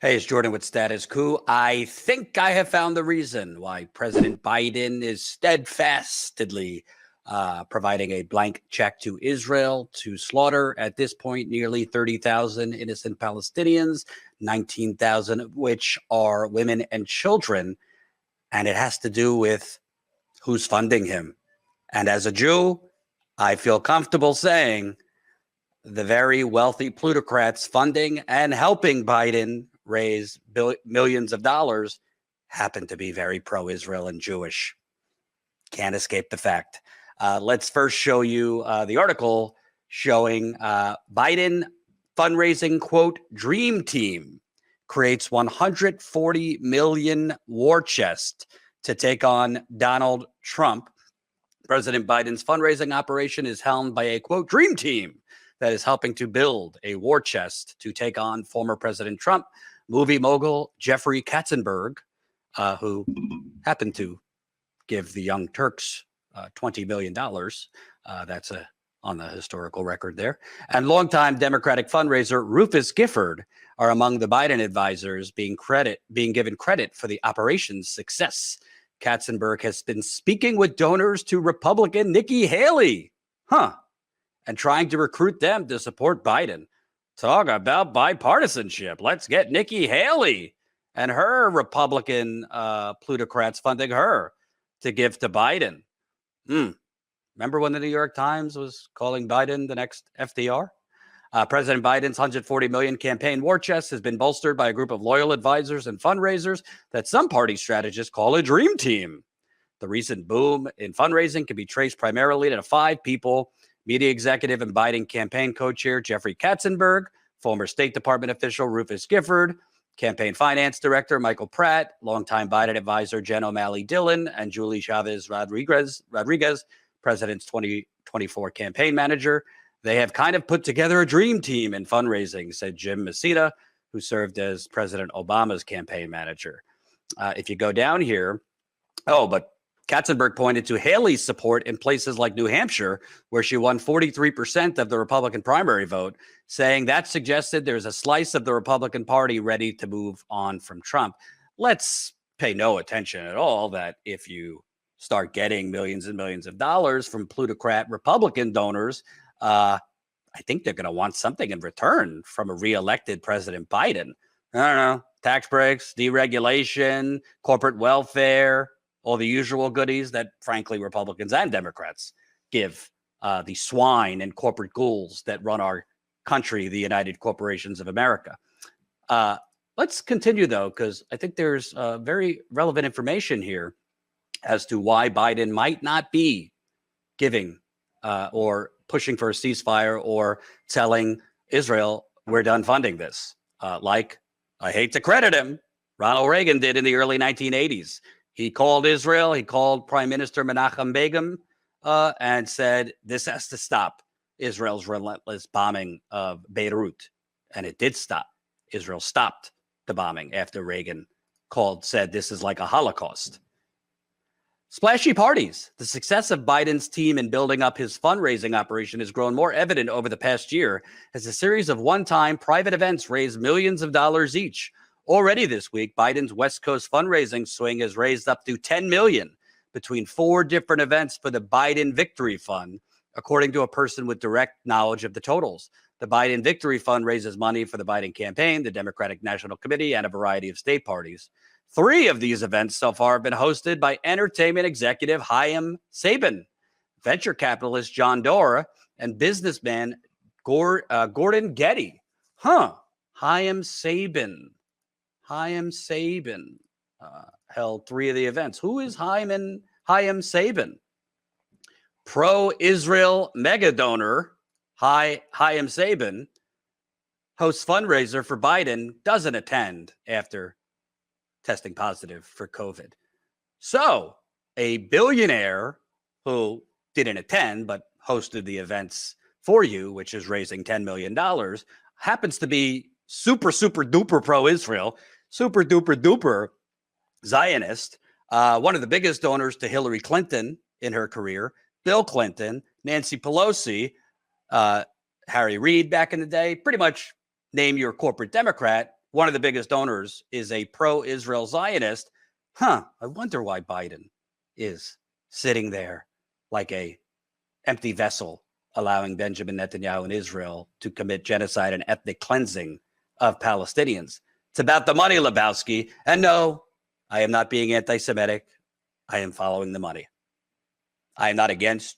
Hey, it's Jordan with Status Coup. I think I have found the reason why President Biden is steadfastly providing a blank check to Israel to slaughter, at this point, nearly 30,000 innocent Palestinians, 19,000 of which are women and children. And it has to do with who's funding him. And as a Jew, I feel comfortable saying the very wealthy plutocrats funding and helping Biden raise millions of dollars happen to be very pro-Israel and Jewish. Can't escape the fact. Let's first show you the article showing Biden fundraising, quote, dream team creates 140 million war chest to take on Donald Trump. President Biden's fundraising operation is helmed by a, quote, dream team that is helping to build a war chest to take on former President Trump. Movie mogul Jeffrey Katzenberg, who happened to give the Young Turks $20 million. That's on the historical record there. And longtime Democratic fundraiser Rufus Gifford are among the Biden advisors being given credit for the operation's success. Katzenberg has been speaking with donors to Republican Nikki Haley. And trying to recruit them to support Biden. Talk about bipartisanship. Let's get Nikki Haley and her Republican plutocrats funding her to give to Biden. Remember when the New York Times was calling Biden the next FDR? President Biden's $140 million campaign war chest has been bolstered by a group of loyal advisors and fundraisers that some party strategists call a dream team. The recent boom in fundraising can be traced primarily to 5 people: media executive and Biden campaign co-chair Jeffrey Katzenberg, former State Department official Rufus Gifford, campaign finance director Michael Pratt, longtime Biden advisor Jen O'Malley Dillon, and Julie Chavez Rodriguez, president's 2024 campaign manager. They have kind of put together a dream team in fundraising, said Jim Mesita, who served as President Obama's campaign manager. If you go down here, but Katzenberg pointed to Haley's support in places like New Hampshire, where she won 43% of the Republican primary vote, saying that suggested there's a slice of the Republican Party ready to move on from Trump. Let's pay no attention at all that if you start getting millions and millions of dollars from plutocrat Republican donors, I think they're going to want something in return from a reelected President Biden. I don't know, tax breaks, deregulation, corporate welfare, all the usual goodies that, frankly, Republicans and Democrats give the swine and corporate ghouls that run our country, the United Corporations of America. Let's continue, though, because I think there's very relevant information here as to why Biden might not be giving or pushing for a ceasefire or telling Israel, we're done funding this. Like, I hate to credit him, Ronald Reagan did in the early 1980s. He called Israel, he called Prime Minister Menachem Begin and said, this has to stop Israel's relentless bombing of Beirut. And it did stop. Israel stopped the bombing after Reagan said this is like a Holocaust. Splashy Parties. The success of Biden's team in building up his fundraising operation has grown more evident over the past year as a series of one-time private events raised millions of dollars each. Already this week, Biden's West Coast fundraising swing has raised up to $10 million between 4 different events for the Biden Victory Fund, according to a person with direct knowledge of the totals. The Biden Victory Fund raises money for the Biden campaign, the Democratic National Committee, and a variety of state parties. 3 of these events so far have been hosted by entertainment executive Hiim Sabin, venture capitalist John Doerr, and businessman Gordon Getty. Hiim Sabin held 3 of the events. Who is Hiim Sabin? Pro-Israel mega donor Hiim Sabin hosts fundraiser for Biden, doesn't attend after testing positive for COVID. So a billionaire who didn't attend but hosted the events for you, which is raising $10 million, happens to be super duper pro-Israel, super duper Zionist, one of the biggest donors to Hillary Clinton in her career, Bill Clinton, Nancy Pelosi, Harry Reid back in the day. Pretty much name your corporate Democrat one of the biggest donors, is a pro-Israel Zionist, I wonder why Biden is sitting there like a empty vessel, allowing Benjamin Netanyahu and Israel to commit genocide and ethnic cleansing of Palestinians. It's about the money, Lebowski. And no, I am not being anti-Semitic. I am following the money. I am not against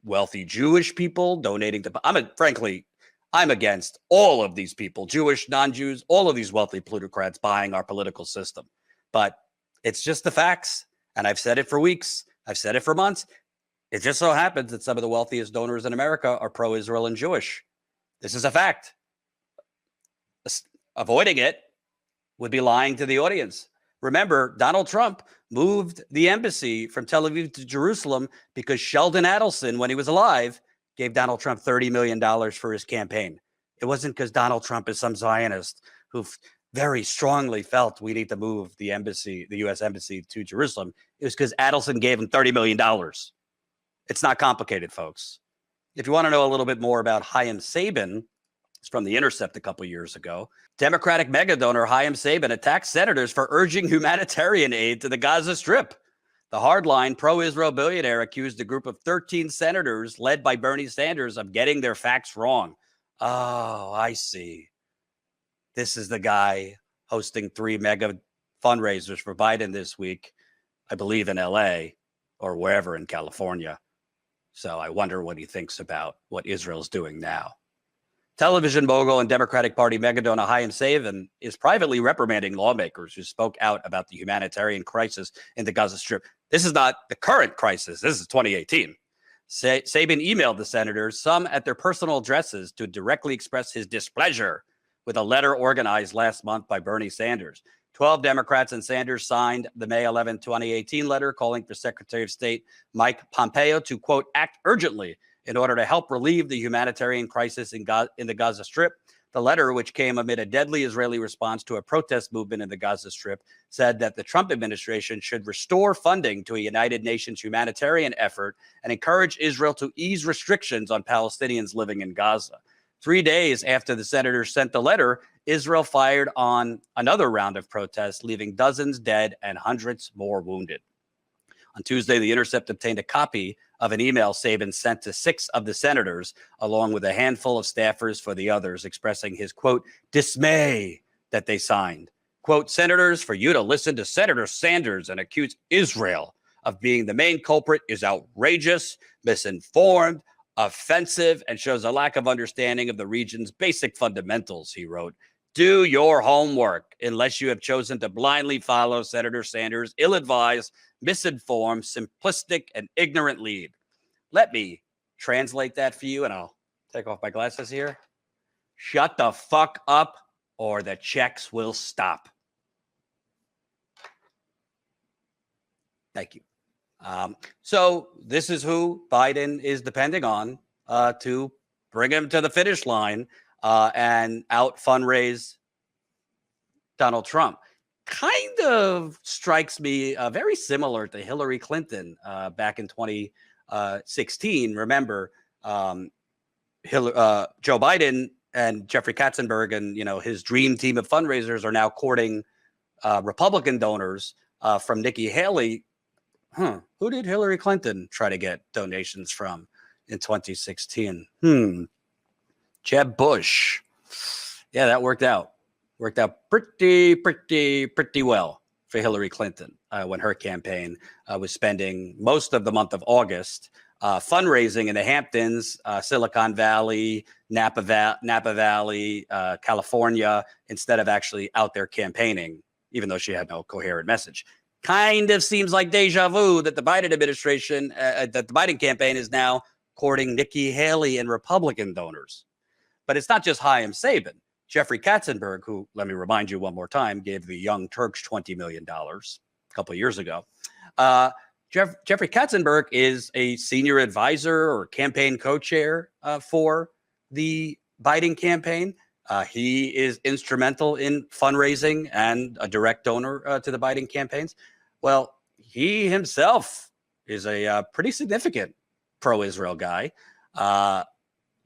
wealthy Jewish people donating to, frankly, I'm against all of these people, Jewish, non-Jews, all of these wealthy plutocrats buying our political system. But it's just the facts. And I've said it for weeks. I've said it for months. It just so happens that some of the wealthiest donors in America are pro-Israel and Jewish. This is a fact. Avoiding it would be lying to the audience. Remember, Donald Trump moved the embassy from Tel Aviv to Jerusalem because Sheldon Adelson, when he was alive, gave Donald Trump $30 million for his campaign. It wasn't because Donald Trump is some Zionist who very strongly felt we need to move the embassy, the U.S. embassy to Jerusalem. It was because Adelson gave him $30 million. It's not complicated, folks. If you want to know a little bit more about Hiim Sabin, it's from the Intercept a couple years ago. Democratic mega donor Hiim Sabin attacked senators for urging humanitarian aid to the Gaza Strip. The hardline pro-Israel billionaire accused a group of 13 senators led by Bernie Sanders of getting their facts wrong. Oh, I see. This is the guy hosting 3 mega fundraisers for Biden this week, I believe in LA or wherever in California. So I wonder what he thinks about what Israel's doing now. Television mogul and Democratic Party megadonor Hiim Sabin is privately reprimanding lawmakers who spoke out about the humanitarian crisis in the Gaza Strip. This is not the current crisis. This is 2018. Sabin emailed the senators, some at their personal addresses, to directly express his displeasure with a letter organized last month by Bernie Sanders. 12 Democrats and Sanders signed the May 11, 2018 letter calling for Secretary of State Mike Pompeo to, quote, act urgently in order to help relieve the humanitarian crisis in the Gaza Strip. The letter, which came amid a deadly Israeli response to a protest movement in the Gaza Strip, said that the Trump administration should restore funding to a United Nations humanitarian effort and encourage Israel to ease restrictions on Palestinians living in Gaza. 3 days after the senators sent the letter, Israel fired on another round of protests, leaving dozens dead and hundreds more wounded. On Tuesday, The Intercept obtained a copy of an email Sabin sent to 6 of the senators, along with a handful of staffers for the others, expressing his, quote, dismay that they signed. Quote, senators, for you to listen to Senator Sanders and accuse Israel of being the main culprit is outrageous, misinformed, offensive, and shows a lack of understanding of the region's basic fundamentals, he wrote. Do your homework unless you have chosen to blindly follow Senator Sanders' ill-advised, misinformed, simplistic, and ignorant lead. Let me translate that for you, and I'll take off my glasses here. Shut the fuck up, or the checks will stop. Thank you. So this is who Biden is depending on to bring him to the finish line and out fundraise Donald Trump. Kind of strikes me very similar to Hillary Clinton back in 2016. Remember, Joe Biden and Jeffrey Katzenberg and his dream team of fundraisers are now courting Republican donors from Nikki Haley. Who did Hillary Clinton try to get donations from in 2016? Jeb Bush. Yeah, that worked out. Worked out pretty well for Hillary Clinton when her campaign was spending most of the month of August fundraising in the Hamptons, Silicon Valley, Napa Valley, California, instead of actually out there campaigning, even though she had no coherent message. Kind of seems like deja vu that the Biden administration, that the Biden campaign is now courting Nikki Haley and Republican donors. But it's not just Hiim Sabin. Jeffrey Katzenberg, who, let me remind you one more time, gave the Young Turks $20 million a couple of years ago. Jeffrey Katzenberg is a senior advisor or campaign co-chair for the Biden campaign. He is instrumental in fundraising and a direct donor to the Biden campaigns. Well, he himself is a pretty significant pro-Israel guy.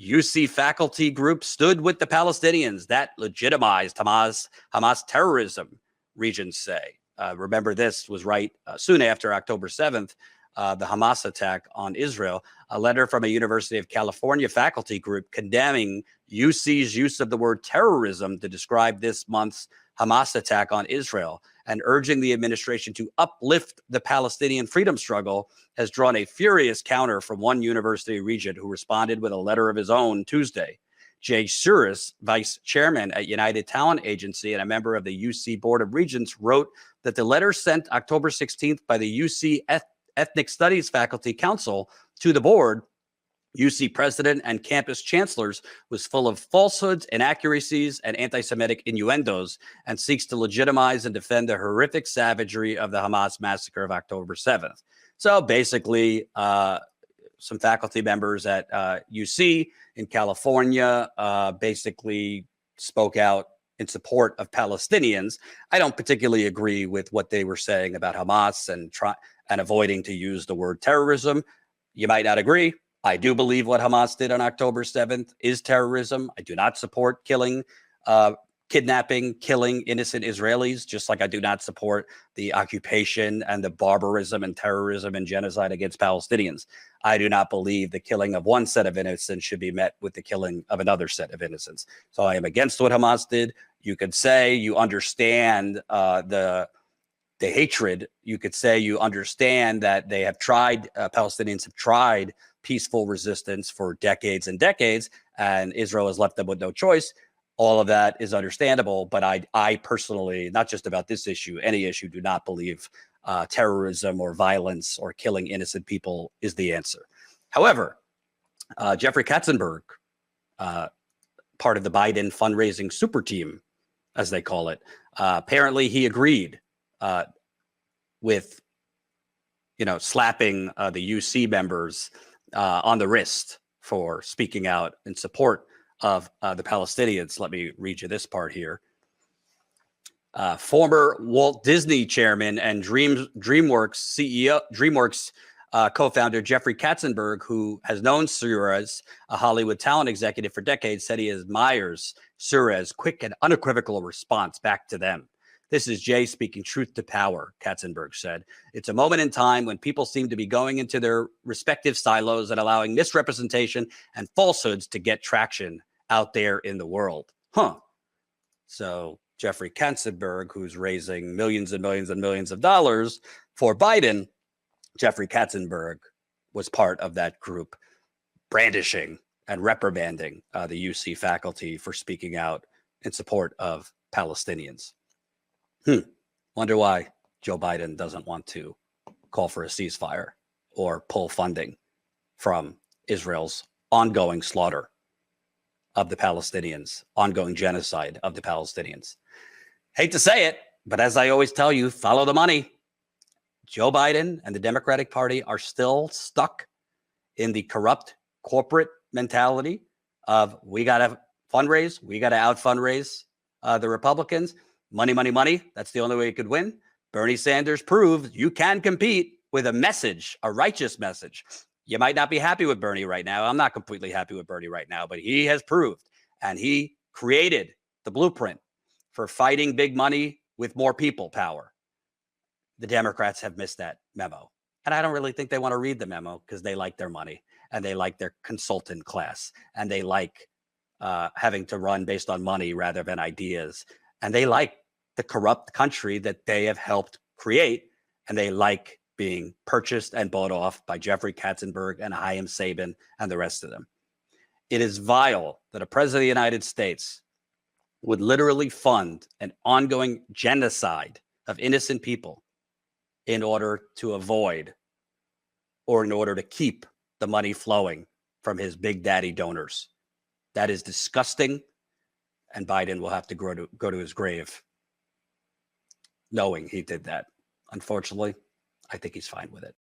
UC faculty group stood with the Palestinians. That legitimized Hamas terrorism, regions say. Remember, this was right soon after October 7th, the Hamas attack on Israel. A letter from a University of California faculty group condemning UC's use of the word terrorism to describe this month's Hamas attack on Israel and urging the administration to uplift the Palestinian freedom struggle has drawn a furious counter from one university regent who responded with a letter of his own Tuesday. Jay Suris, vice chairman at United Talent Agency and a member of the UC Board of Regents, wrote that the letter sent October 16th by the UC Ethnic Studies Faculty Council to the board, UC president and campus chancellors, was full of falsehoods, inaccuracies, and anti-Semitic innuendos, and seeks to legitimize and defend the horrific savagery of the Hamas massacre of October 7th. So basically, some faculty members at UC in California basically spoke out in support of Palestinians. I don't particularly agree with what they were saying about Hamas and avoiding to use the word terrorism. You might not agree. I do believe what Hamas did on October 7th is terrorism. I do not support kidnapping, killing innocent Israelis, just like I do not support the occupation and the barbarism and terrorism and genocide against Palestinians. I do not believe the killing of one set of innocents should be met with the killing of another set of innocents. So I am against what Hamas did. You could say you understand the hatred. You could say you understand that they have tried, Palestinians have tried peaceful resistance for decades and decades, and Israel has left them with no choice. All of that is understandable, but I personally, not just about this issue, any issue, do not believe terrorism or violence or killing innocent people is the answer. However, Jeffrey Katzenberg, part of the Biden fundraising super team, as they call it, apparently he agreed with, slapping the UC members on the wrist for speaking out in support of the Palestinians. Let me read you this part here. Former Walt Disney chairman and DreamWorks CEO, co-founder Jeffrey Katzenberg, who has known Suarez, a Hollywood talent executive, for decades, said he admires Suarez's quick and unequivocal response back to them. This is Jay speaking truth to power, Katzenberg said. It's a moment in time when people seem to be going into their respective silos and allowing misrepresentation and falsehoods to get traction out there in the world. So Jeffrey Katzenberg, who's raising millions and millions and millions of dollars for Biden, Jeffrey Katzenberg was part of that group brandishing and reprimanding the UC faculty for speaking out in support of Palestinians. Wonder why Joe Biden doesn't want to call for a ceasefire or pull funding from Israel's ongoing slaughter of the Palestinians, ongoing genocide of the Palestinians. Hate to say it, but as I always tell you, follow the money. Joe Biden and the Democratic Party are still stuck in the corrupt corporate mentality of we got to fundraise, we got to out fundraise the Republicans. Money, money, money. That's the only way you could win. Bernie Sanders proved you can compete with a message, a righteous message. You might not be happy with Bernie right now. I'm not completely happy with Bernie right now, but he has proved and he created the blueprint for fighting big money with more people power. The Democrats have missed that memo. And I don't really think they want to read the memo because they like their money and they like their consultant class and they like having to run based on money rather than ideas. And they like the corrupt country that they have helped create, and they like being purchased and bought off by Jeffrey Katzenberg and Hiim Sabin and the rest of them. It is vile that a president of the United States would literally fund an ongoing genocide of innocent people in order to avoid or in order to keep the money flowing from his big daddy donors. That is disgusting. And Biden will have to go to his grave knowing he did that. Unfortunately, I think he's fine with it.